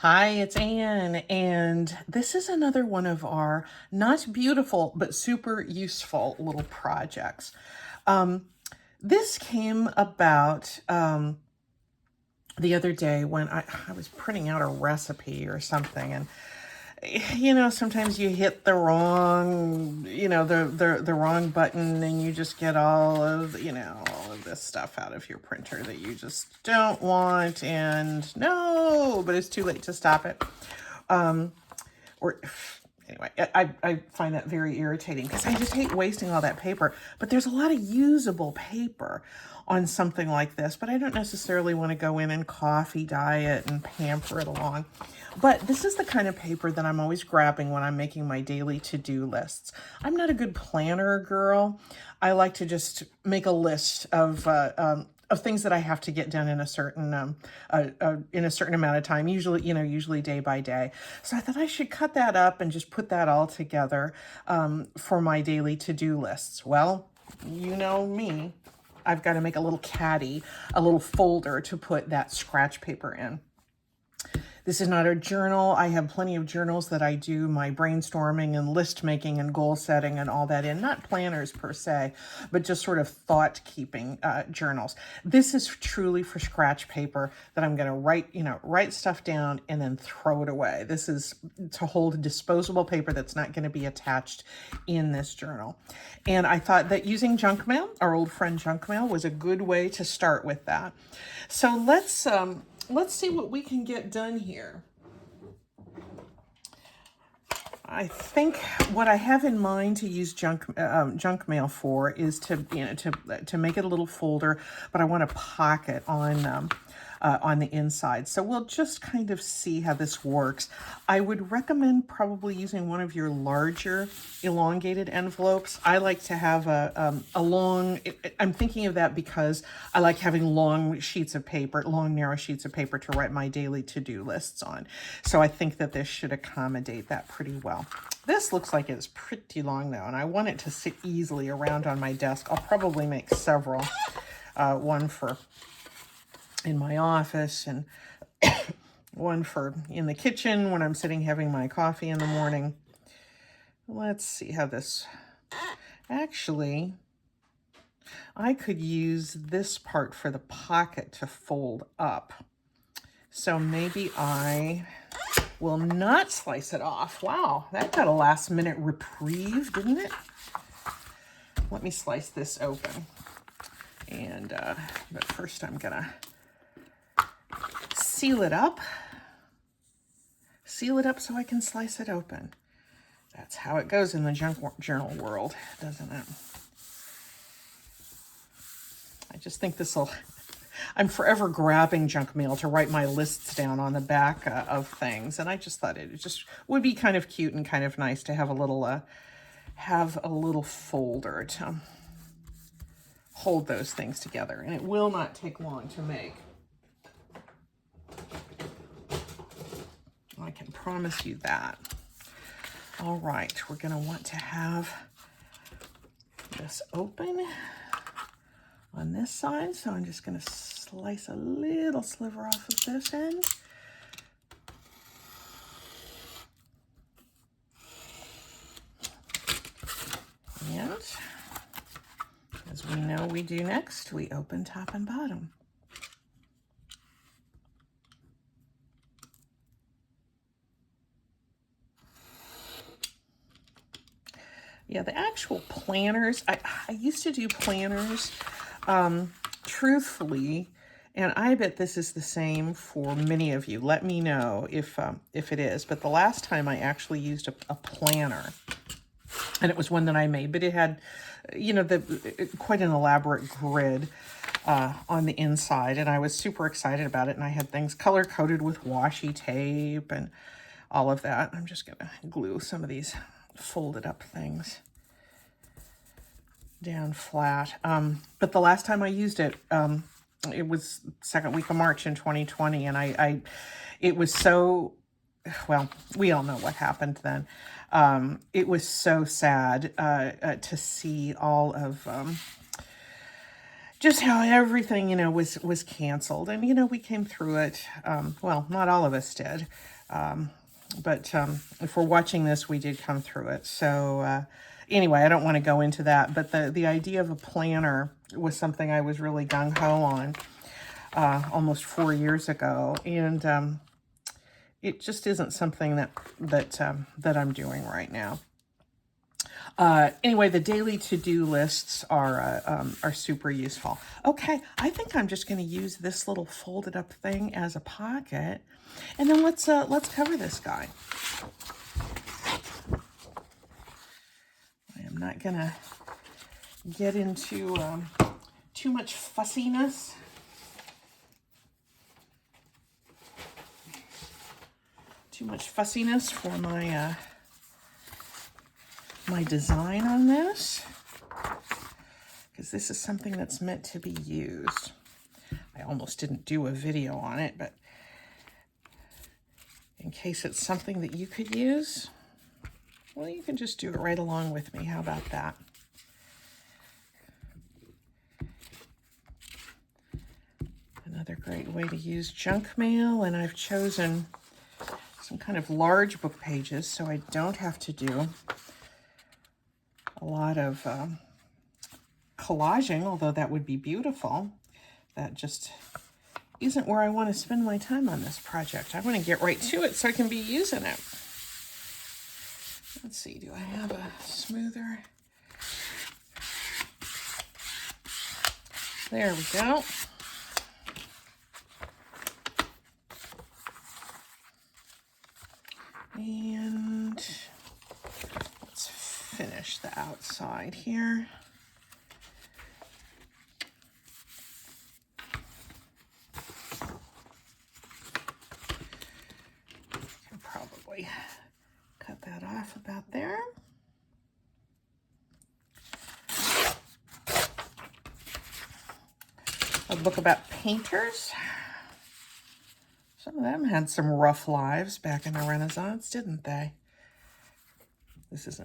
Hi, it's Anne, and this is another one of our not beautiful but super useful little projects. Um, this came about the other day when I was printing out a recipe or something, and sometimes you hit the wrong, the wrong button, and you just get all of this stuff out of your printer that you just don't want, and no, but it's too late to stop it. Or anyway, I find that very irritating because I just hate wasting all that paper. But there's a lot of usable paper on something like this, but I don't necessarily want to go in and coffee dye it and pamper it along. But this is the kind of paper that I'm always grabbing when I'm making my daily to-do lists. I'm not a good planner girl. I like to just make a list of things that I have to get done in a certain amount of time, usually day by day. So I thought I should cut that up and just put that all together for my daily to-do lists. Well, you know me. I've got to make a little caddy, a little folder to put that scratch paper in. This is not a journal. I have plenty of journals that I do my brainstorming and list making and goal setting and all that in. Not planners per se, but just sort of thought keeping journals. This is truly for scratch paper that I'm going to write stuff down and then throw it away. This is to hold disposable paper that's not going to be attached in this journal. And I thought that using junk mail, our old friend junk mail, was a good way to start with that. So let's see what we can get done here. I think what I have in mind to use junk mail for is to make it a little folder, but I want a pocket on the inside. So we'll just kind of see how this works. I would recommend probably using one of your larger elongated envelopes. I like to have a long, I'm thinking of that because I like having long, narrow sheets of paper to write my daily to-do lists on. So I think that this should accommodate that pretty well. This looks like it's pretty long though, and I want it to sit easily around on my desk. I'll probably make several, one for in my office and one for in the kitchen when I'm sitting having my coffee in the morning. Let's see how this, actually, I could use this part for the pocket to fold up. So maybe I will not slice it off. Wow, that got a last minute reprieve, didn't it? Let me slice this open. And, but first I'm gonna seal it up so I can slice it open. That's how it goes in the junk journal world, doesn't it? I just think I'm forever grabbing junk mail to write my lists down on the back of things. And I just thought it just would be kind of cute and kind of nice to have a little folder to hold those things together. And it will not take long to make. I can promise you that. All right, we're going to want to have this open on this side. So I'm just going to slice a little sliver off of this end. And as we know we do next, we open top and bottom. Yeah, the actual planners, I used to do planners, truthfully, and I bet this is the same for many of you. Let me know if it is. But the last time I actually used a planner, and it was one that I made, but it had, quite an elaborate grid on the inside, and I was super excited about it, and I had things color-coded with washi tape and all of that. I'm just going to glue some of these folded up things down flat. But the last time I used it, it was second week of March in 2020, and it was so, well, we all know what happened then. It was so sad to see all of just how everything, was canceled. And, we came through it. Well, not all of us did. But if we're watching this, we did come through it. So anyway, I don't want to go into that. But the idea of a planner was something I was really gung-ho on almost 4 years ago. And it just isn't something that I'm doing right now. Anyway, the daily to-do lists are super useful. Okay, I think I'm just going to use this little folded up thing as a pocket, and then let's cover this guy. I am not going to get into too much fussiness. For my design on this, because this is something that's meant to be used. I almost didn't do a video on it, but in case it's something that you could use, well, you can just do it right along with me. How about that? Another great way to use junk mail, and I've chosen some kind of large book pages so I don't have to do a lot of collaging, although that would be beautiful. That just isn't where I want to spend my time on this project. I want to get right to it so I can be using it. Let's see, do I have a smoother? There we go. And let's finish the outside here. Can probably cut that off about there. A book about painters. Some of them had some rough lives back in the Renaissance, didn't they? This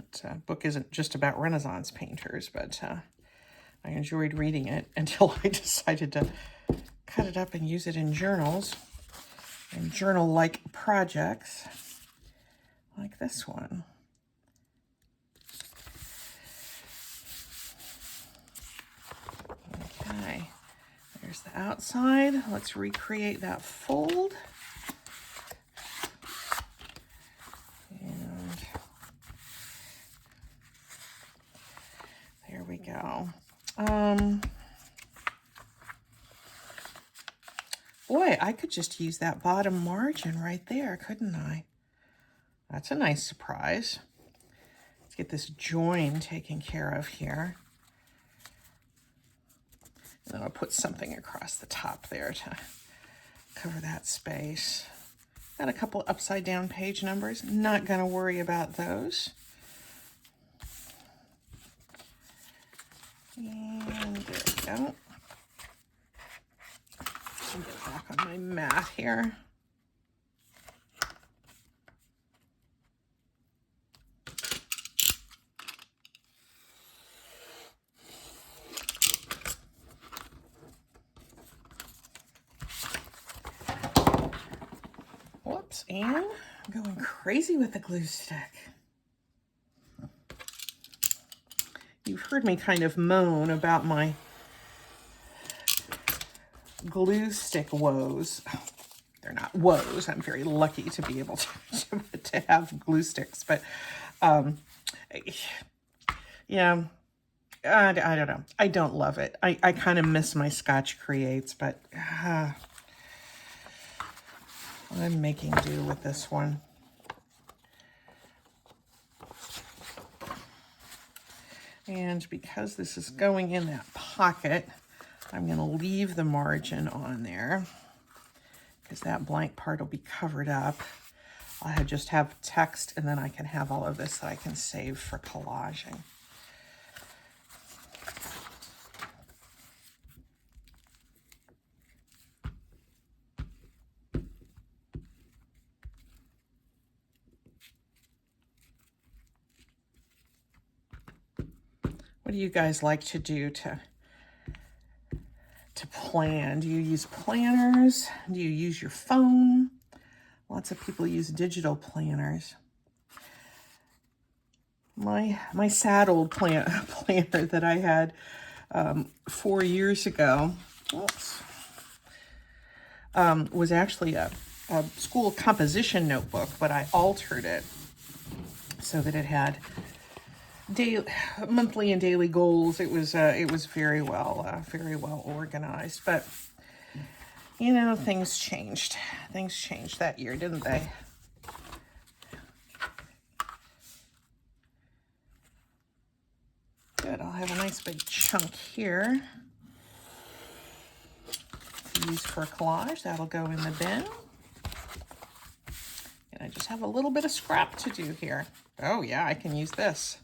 book isn't just about Renaissance painters, but I enjoyed reading it until I decided to cut it up and use it in journals and journal-like projects like this one. Okay, there's the outside. Let's recreate that fold. And there we go. Boy, I could just use that bottom margin right there, couldn't I? That's a nice surprise. Let's get this join taken care of here. And then I'll put something across the top there to cover that space. Got a couple upside down page numbers. Not going to worry about those. And there we go. I'll get back on my mat here. Whoops, and I'm going crazy with the glue stick. You've heard me kind of moan about my glue stick woes. They're not woes. I'm very lucky to be able to have glue sticks, but yeah, I don't know. I don't love it. I kind of miss my Scotch Creates, but I'm making do with this one. And because this is going in that pocket, I'm going to leave the margin on there because that blank part will be covered up. I'll just have text, and then I can have all of this that I can save for collaging. What do you guys like to do to plan? Do you use planners? Do you use your phone? Lots of people use digital planners. My sad old planner that I had 4 years ago, was actually a school composition notebook, but I altered it so that it had monthly and daily goals. It was very well organized. But you know, things changed. Things changed that year, didn't they? Good. I'll have a nice big chunk here to use for collage. That'll go in the bin. And I just have a little bit of scrap to do here. Oh yeah, I can use this.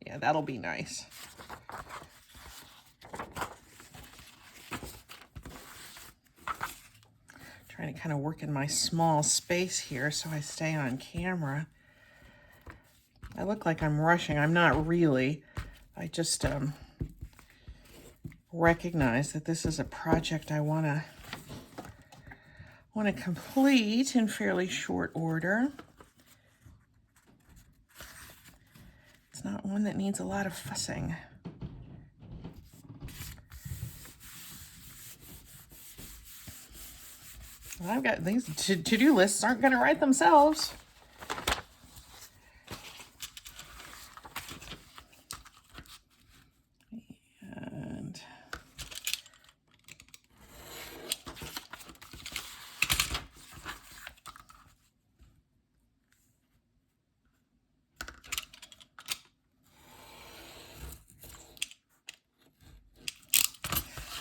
Yeah, that'll be nice. Trying to kind of work in my small space here so I stay on camera. I look like I'm rushing. I'm not really. I just recognize that this is a project I want to complete in fairly short order. It's not one that needs a lot of fussing. Well, I've got these to-do lists aren't going to write themselves.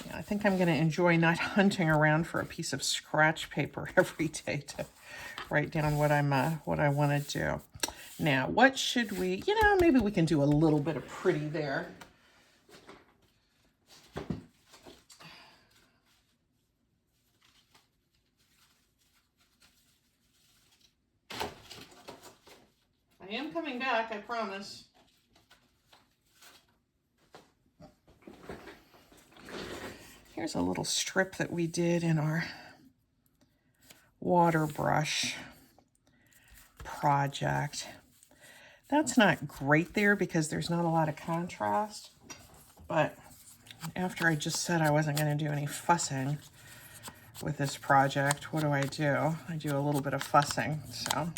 And I think I'm going to enjoy not hunting around for a piece of scratch paper every day to write down what I want to do. Now, what should we, maybe we can do a little bit of pretty there. I am coming back, I promise. Here's a little strip that we did in our water brush project. That's not great there because there's not a lot of contrast, but after I just said I wasn't going to do any fussing with this project, what do? I do a little bit of fussing, so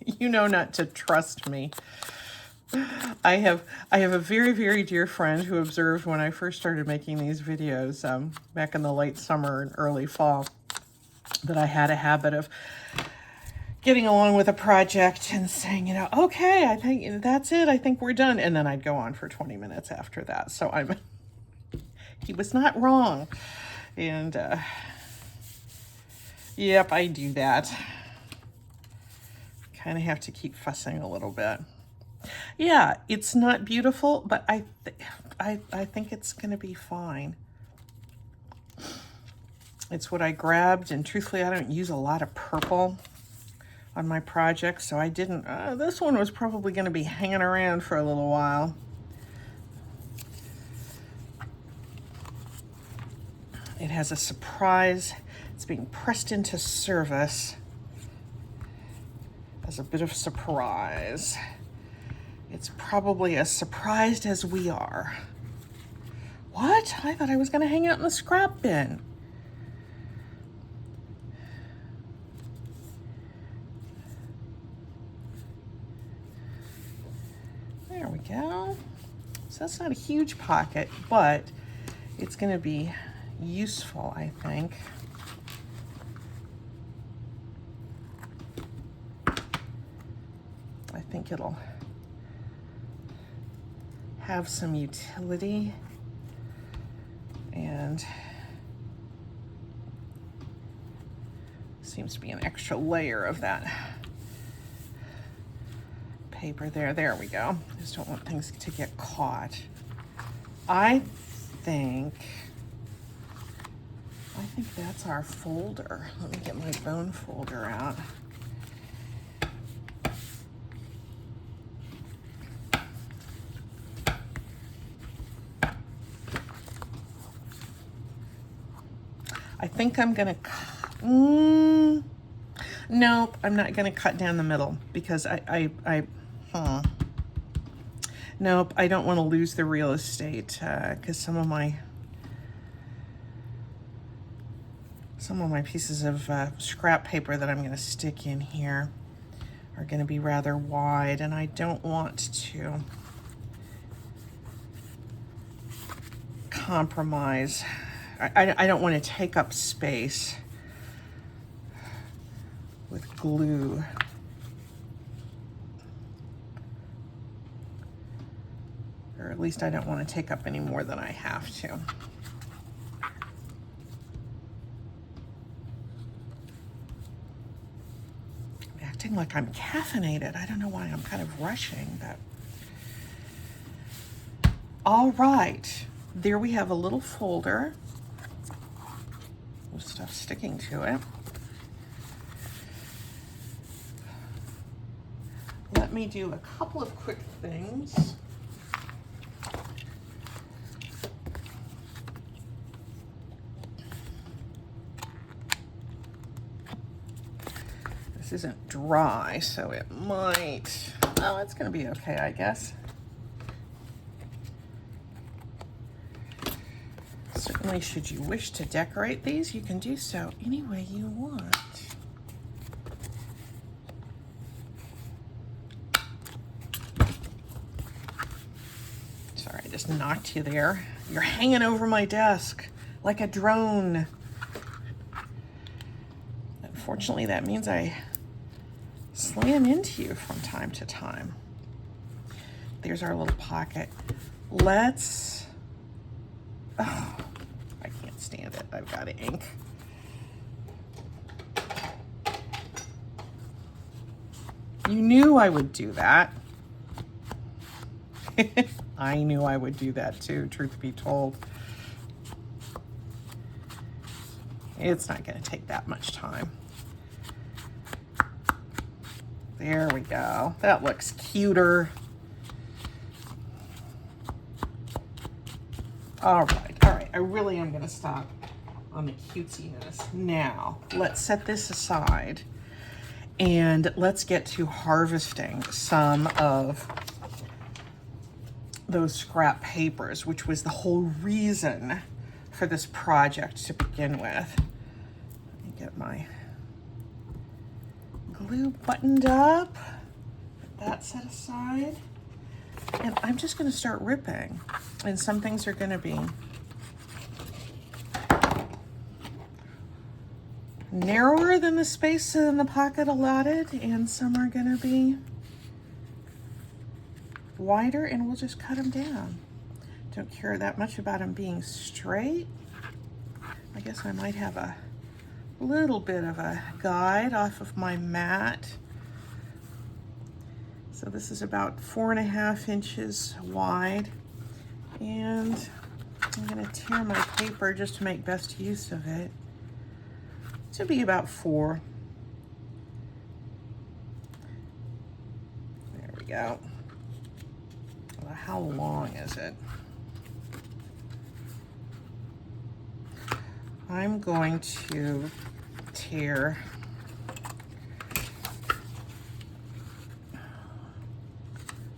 you know not to trust me. I have a very, very dear friend who observed when I first started making these videos back in the late summer and early fall that I had a habit of getting along with a project and saying, okay, I think that's it. I think we're done. And then I'd go on for 20 minutes after that. So he was not wrong. And yep, I do that. Kind of have to keep fussing a little bit. Yeah, it's not beautiful, but I think it's going to be fine. It's what I grabbed, and truthfully, I don't use a lot of purple on my project, so I didn't. This one was probably going to be hanging around for a little while. It has a surprise. It's being pressed into service as a bit of surprise. It's probably as surprised as we are. What? I thought I was going to hang out in the scrap bin. There we go. So that's not a huge pocket, but it's going to be useful, I think. I think it'll have some utility, and seems to be an extra layer of that paper there. There we go. Just don't want things to get caught. I think that's our folder. Let me get my bone folder out. think I'm gonna nope, I'm not gonna cut down the middle because nope, I don't want to lose the real estate because some of my pieces of scrap paper that I'm going to stick in here are going to be rather wide, and I don't want to compromise. I don't want to take up space with glue. Or at least I don't want to take up any more than I have to. I'm acting like I'm caffeinated. I don't know why I'm kind of rushing, but. All right, there we have a little folder with stuff sticking to it. Let me do a couple of quick things. This isn't dry, so it might, oh, it's gonna be okay, I guess. Certainly, should you wish to decorate these, you can do so any way you want. Sorry, I just knocked you there. You're hanging over my desk like a drone. Unfortunately, that means I slam into you from time to time. There's our little pocket. Let's, oh, I can't stand it. I've got ink. You knew I would do that. I knew I would do that too, truth be told. It's not going to take that much time. There we go. That looks cuter. All right. I really am going to stop on the cutesiness. Now, let's set this aside and let's get to harvesting some of those scrap papers, which was the whole reason for this project to begin with. Let me get my glue buttoned up, put that set aside, and I'm just going to start ripping, and some things are going to be narrower than the space in the pocket allotted, and some are going to be wider, and we'll just cut them down. Don't care that much about them being straight. I guess I might have a little bit of a guide off of my mat. So this is about 4.5 inches wide, and I'm going to tear my paper just to make best use of it. To be about 4. There we go. Well, how long is it? I'm going to tear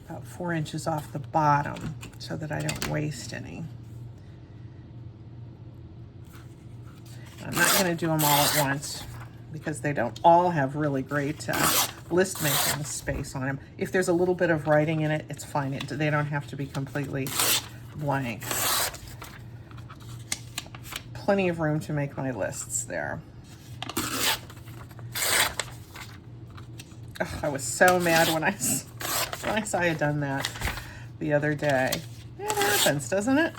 about 4 inches off the bottom so that I don't waste any. I'm not going to do them all at once because they don't all have really great list making space on them. If there's a little bit of writing in it, it's fine. They don't have to be completely blank. Plenty of room to make my lists there. Ugh, I was so mad when I saw I had done that the other day. It happens, doesn't it?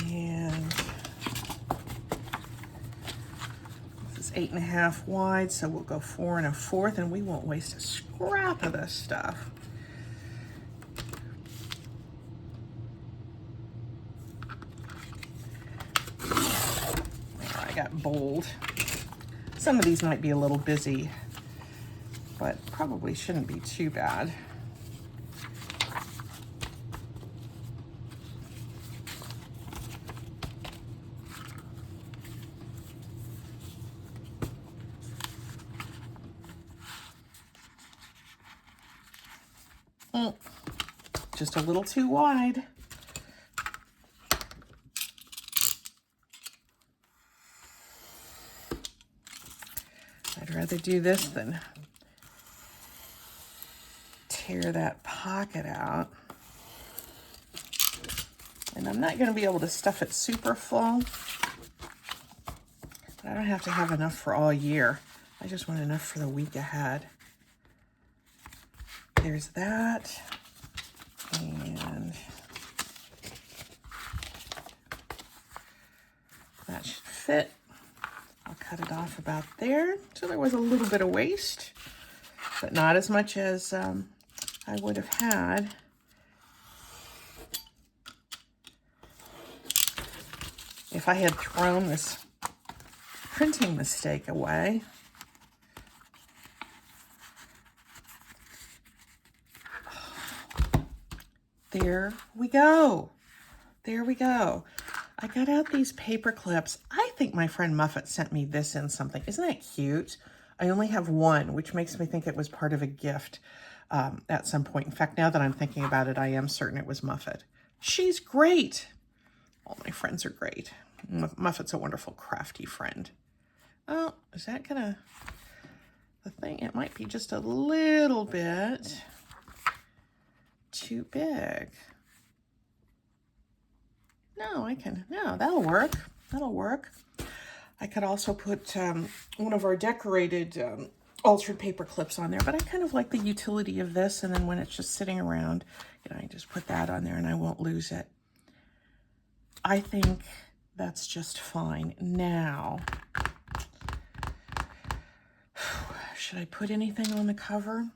And this is 8.5 wide, so we'll go 4 1/4, and we won't waste a scrap of this stuff. I got bold. Some of these might be a little busy, but probably shouldn't be too bad. Just a little too wide. I'd rather do this than tear that pocket out. And I'm not going to be able to stuff it super full. But I don't have to have enough for all year. I just want enough for the week ahead. There's that. And that should fit. I'll cut it off about there. So there was a little bit of waste, but not as much as I would have had. If I had thrown this printing mistake away. There we go. There we go. I got out these paper clips. I think my friend Muffet sent me this in something. Isn't that cute? I only have one, which makes me think it was part of a gift at some point. In fact, now that I'm thinking about it, I am certain it was Muffet. She's great. All my friends are great. Muffet's a wonderful, crafty friend. Oh, is that gonna... The thing, it might be just a little bit too big. No, no, that'll work. That'll work. I could also put one of our decorated altered paper clips on there, but I kind of like the utility of this, and then when it's just sitting around, you know, I just put that on there and I won't lose it. I think that's just fine. Now, should I put anything on the cover?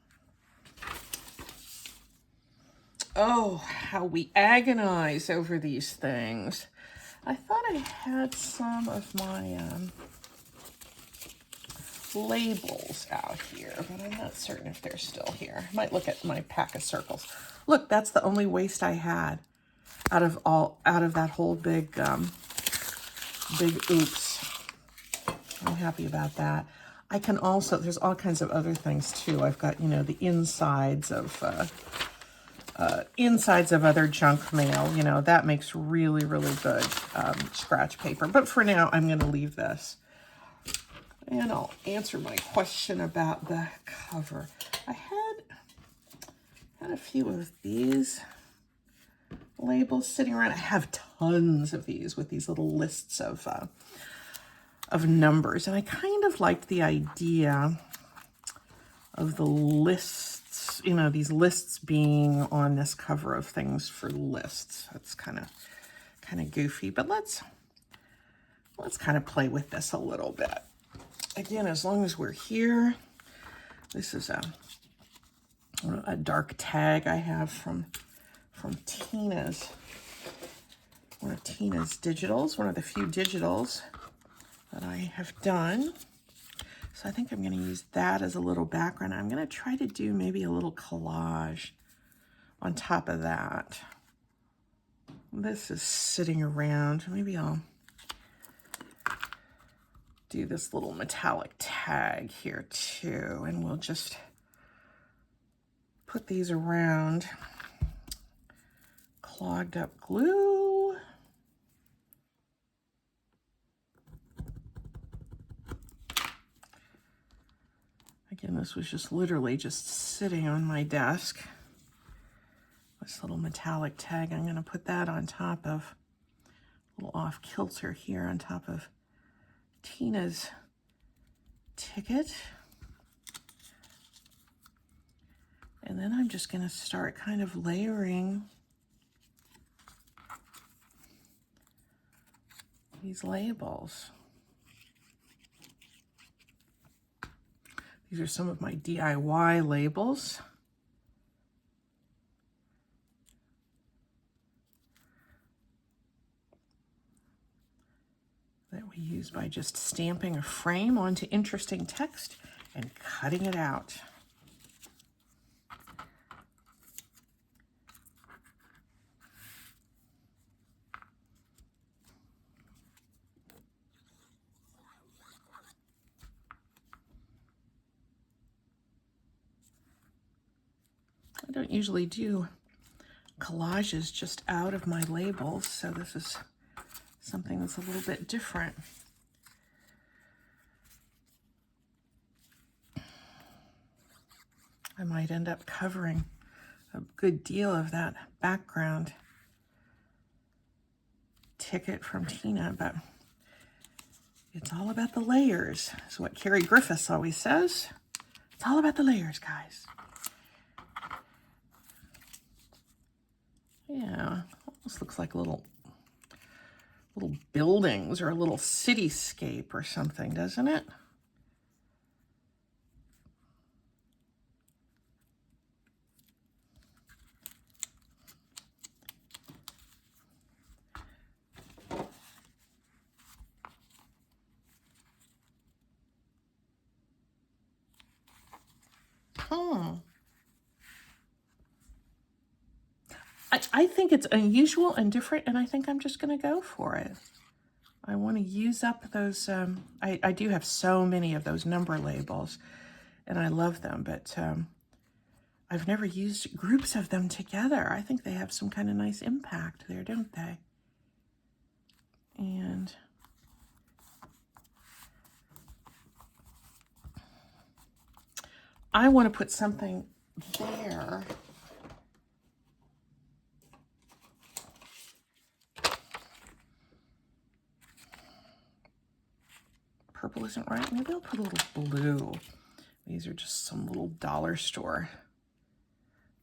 Oh, how we agonize over these things. I thought I had some of my labels out here, but I'm not certain if they're still here. I might look at my pack of circles. Look, that's the only waste I had out of that whole big oops. I'm happy about that. I can also, there's all kinds of other things too. I've got, you know, the insides of other junk mail. You know, that makes really, really good scratch paper. But for now, I'm going to leave this. And I'll answer my question about the cover. I had a few of these labels sitting around. I have tons of these with these little lists of numbers. And I kind of liked the idea of the lists, you know, these lists being on this cover of things for lists. That's kind of goofy, but let's kind of play with this a little bit. Again, as long as we're here, this is a dark tag I have from Tina's, one of Tina's digitals, one of the few digitals that I have done. So I think I'm going to use that as a little background. I'm going to try to do maybe a little collage on top of that. This is sitting around. Maybe I'll do this little metallic tag here too, and we'll just put these around. Clogged up glue. Again, this was just literally just sitting on my desk. This little metallic tag, I'm going to put that on top of, a little off kilter here on top of Tina's ticket. And then I'm just going to start kind of layering these labels. These are some of my DIY labels. That we use by just stamping a frame onto interesting text and cutting it out. don't usually do collages just out of my labels, so this is something that's a little bit different. I might end up covering a good deal of that background ticket from Tina, but it's all about the layers. That's what Carrie Griffiths always says. It's all about the layers, guys. Yeah, almost looks like little buildings or a little cityscape or something, doesn't it? I think it's unusual and different, and I think I'm just going to go for it. I want to use up those, I do have so many of those number labels, and I love them, but I've never used groups of them together. I think they have some kind of nice impact there, don't they? And I want to put something there. Purple isn't right. Maybe I'll put a little blue. These are just some little dollar store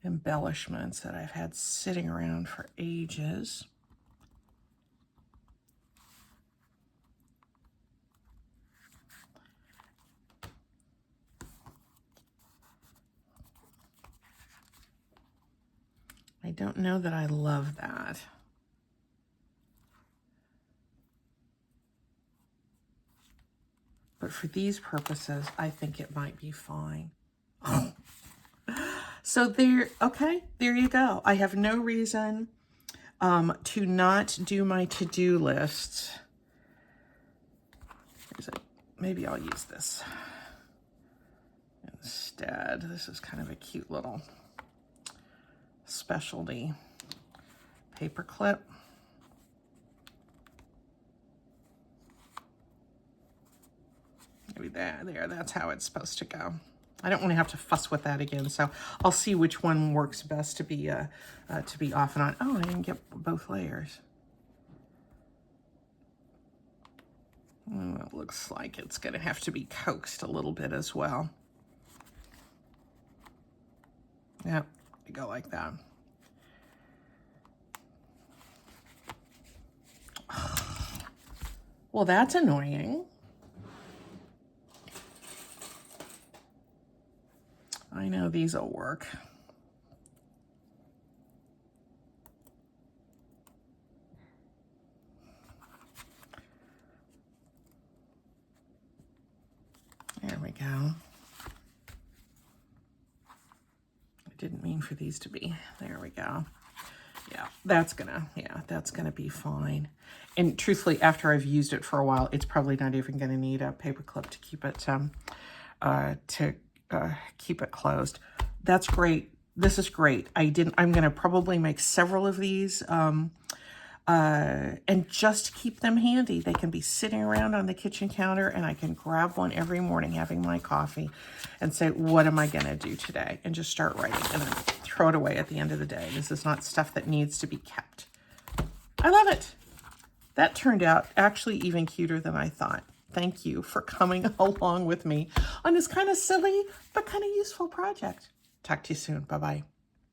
embellishments that I've had sitting around for ages. I don't know that I love that. But for these purposes, I think it might be fine. So there, okay, there you go. I have no reason to not do my to-do lists. Maybe I'll use this instead. This is kind of a cute little specialty paper clip. Maybe there, that's how it's supposed to go. I don't want to have to fuss with that again, so I'll see which one works best to be off and on. Oh, I didn't get both layers. It looks like it's going to have to be coaxed a little bit as well. Yep, go like that. Well, that's annoying. I know these will work. There we go. I didn't mean for these to be. There we go. Yeah, that's gonna be fine. And truthfully, after I've used it for a while, it's probably not even gonna need a paper clip to keep it keep it closed. That's great. This is great. I'm gonna probably make several of these and just keep them handy. They can be sitting around on the kitchen counter, and I can grab one every morning having my coffee and say, what am I gonna do today? And just start writing and then throw it away at the end of the day. This is not stuff that needs to be kept. I love it. That turned out actually even cuter than I thought. Thank you for coming along with me on this kind of silly but kind of useful project. Talk to you soon. Bye-bye.